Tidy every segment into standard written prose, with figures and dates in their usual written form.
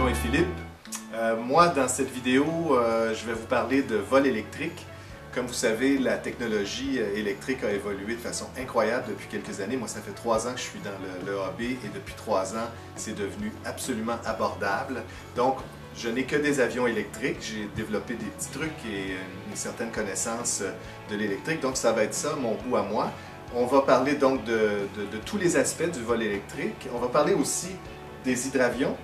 nom est Philippe. Moi, dans cette vidéo, je vais vous parler de vol électrique. Comme vous savez, la technologie électrique a évolué de façon incroyable depuis quelques années. Moi, ça fait 3 ans que je suis dans le hobby et depuis 3 ans, c'est devenu absolument abordable. Donc, je n'ai que des avions électriques. J'ai développé des petits trucs et une certaine connaissance de l'électrique. Donc, ça va être ça, mon goût à moi. On va parler donc de tous les aspects du vol électrique. On va parler aussi des hydravions.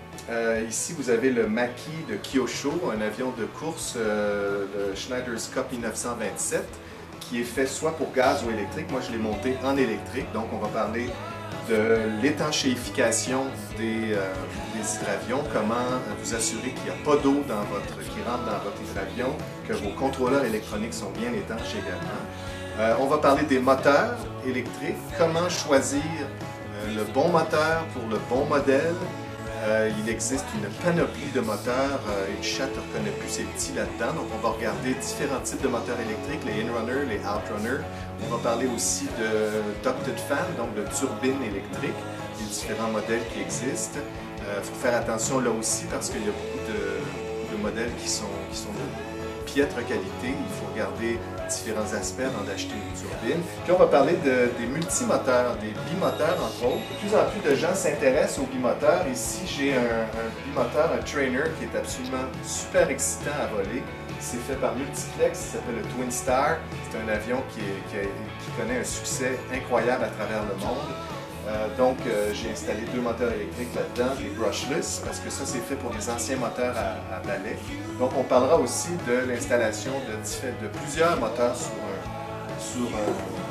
Ici, vous avez le Maki de Kyosho, un avion de course, le Schneider's Cup 1927, qui est fait soit pour gaz ou électrique. Moi, je l'ai monté en électrique. Donc, on va parler de l'étanchéification des hydravions, comment vous assurer qu'il n'y a pas d'eau qui rentre dans votre hydravion, que vos contrôleurs électroniques sont bien étanches également. On va parler des moteurs électriques, comment choisir le bon moteur pour le bon modèle. Il existe une panoplie de moteurs, une chatte ne reconnaît plus ses petits là-dedans, donc on va regarder différents types de moteurs électriques, les in-runner, les out-runner. On va parler aussi de ducted fan, donc de turbines électriques, les différents modèles qui existent. Il faut faire attention là aussi parce qu'il y a beaucoup de modèles qui sont de piètre qualité. Il faut regarder différents aspects avant d'acheter une turbine. Puis on va parler des multimoteurs, des bimoteurs entre autres. De plus en plus de gens s'intéressent aux bimoteurs. Ici, j'ai un bimoteur, un trainer qui est absolument super excitant à voler. C'est fait par Multiplex, il s'appelle le Twin Star. C'est un avion qui connaît un succès incroyable à travers le monde. Donc, j'ai installé 2 moteurs électriques là-dedans, des brushless, parce que ça, c'est fait pour les anciens moteurs à balai. Donc, on parlera aussi de l'installation de plusieurs moteurs sur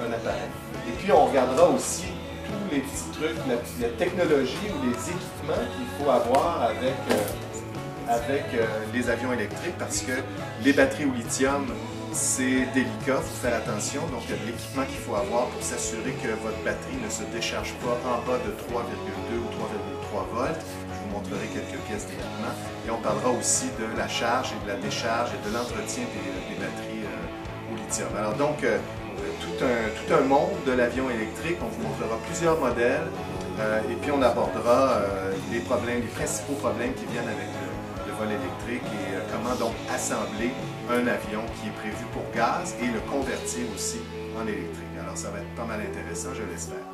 un appareil. Et puis, on regardera aussi tous les petits trucs, la technologie ou les équipements qu'il faut avoir avec les avions électriques, parce que les batteries au lithium, c'est délicat, il faut faire attention. Donc, il y a de l'équipement qu'il faut avoir pour s'assurer que votre batterie ne se décharge pas en bas de 3,2 ou 3,3 volts. Je vous montrerai quelques pièces d'équipement. Et on parlera aussi de la charge et de la décharge et de l'entretien des batteries au lithium. Alors donc, tout un monde de l'avion électrique. On vous montrera plusieurs modèles et puis on abordera les principaux problèmes qui viennent avec le vol électrique et comment donc assembler un avion qui est prévu pour gaz et le convertir aussi en électrique. Alors ça va être pas mal intéressant, je l'espère.